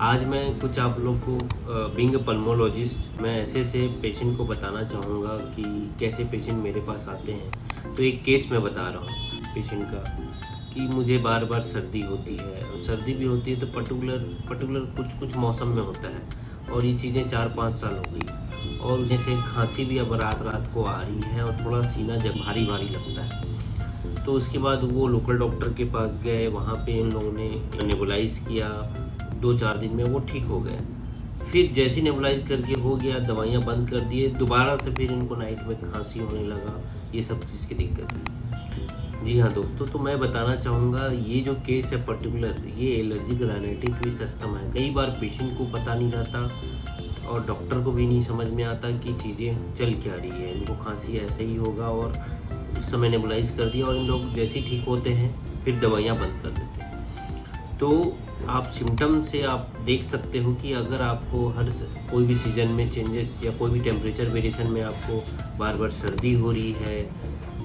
आज मैं कुछ आप लोग को बीइंग अ पल्मोलॉजिस्ट मैं ऐसे पेशेंट को बताना चाहूँगा कि कैसे पेशेंट मेरे पास आते हैं। तो एक केस मैं बता रहा हूँ पेशेंट का कि मुझे बार बार सर्दी होती है, और सर्दी भी होती है तो पर्टिकुलर कुछ मौसम में होता है, और ये चीज़ें 4-5 साल हो गई, और जैसे खांसी भी अब रात को आ रही है, और थोड़ा सीना जब भारी भारी लगता है। तो उसके बाद वो लोकल डॉक्टर के पास गए, वहाँ पे इन लोगों ने नेबुलाइज़ किया, 2-4 दिन में वो ठीक हो गए। फिर जैसे नेबुलाइज़ करके हो गया, दवाइयाँ बंद कर दिए, दोबारा से फिर इनको नाइट में खांसी होने लगा, ये सब चीज़ की दिक्कत है। जी हाँ दोस्तों, तो मैं बताना चाहूँगा ये जो केस है पर्टिकुलर, ये एलर्जिक राइनाइटिस विथ अस्थमा है। कई बार पेशेंट को पता नहीं रहता और डॉक्टर को भी नहीं समझ में आता कि चीज़ें चल क्या रही है, इनको खांसी ऐसे ही होगा, और उस समय नेबुलाइज़ कर दिया, और इन लोग जैसे ही ठीक होते हैं फिर दवाइयाँ बंद कर देते हैं। तो आप सिम्टम से आप देख सकते हो कि अगर आपको कोई भी सीज़न में चेंजेस या कोई भी टेम्परेचर वेरिएशन में आपको बार बार सर्दी हो रही है,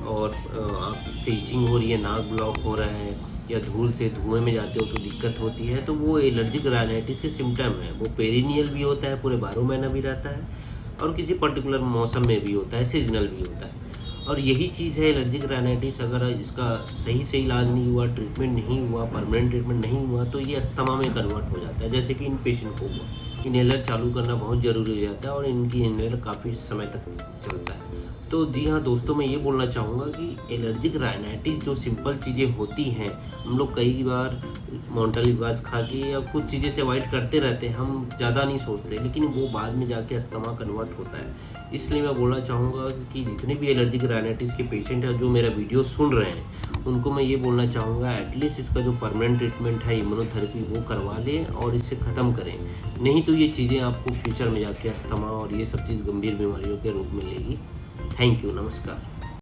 और आपसे इचिंग हो रही है, नाक ब्लॉक हो रहा है, या धूल से धुएँ में जाते हो तो दिक्कत होती है, तो वो एलर्जिक राइनाइटिस के सिम्टम है। वो पेरिनियल भी होता है, पूरे 12 महीना भी रहता है, और किसी पर्टिकुलर मौसम में भी होता है, सीजनल भी होता है। और यही चीज़ है एलर्जिक राइनाइटिस। अगर इसका सही से इलाज नहीं हुआ, ट्रीटमेंट नहीं हुआ, परमानेंट ट्रीटमेंट नहीं हुआ, तो ये अस्थमा में कन्वर्ट हो जाता है, जैसे कि इन पेशेंट को हुआ। इनहेलर चालू करना बहुत ज़रूरी हो जाता है, और इनकी इनहेलर काफ़ी समय तक चलता है। तो जी हाँ दोस्तों, मैं ये बोलना चाहूँगा कि एलर्जिक राइनाइटिस जो सिंपल चीज़ें होती हैं, हम लोग कई बार मोंटेलिवाज खा के या कुछ चीज़ें से अवॉइड करते रहते हैं, हम ज़्यादा नहीं सोचते, लेकिन वो बाद में जाके अस्थमा कन्वर्ट होता है। इसलिए मैं बोलना चाहूँगा कि जितने भी एलर्जिक राइनाइटिस के पेशेंट हैं जो मेरा वीडियो सुन रहे हैं, उनको मैं ये बोलना चाहूँगा एटलीस्ट इसका जो परमानेंट ट्रीटमेंट है, इम्यूनोथेरेपी, वो करवा लें और इससे ख़त्म करें। नहीं तो ये चीज़ें आपको फ्यूचर में जाके अस्थमा और ये सब चीज़ गंभीर बीमारियों के रूप में लेगी। थैंक यू, नमस्कार।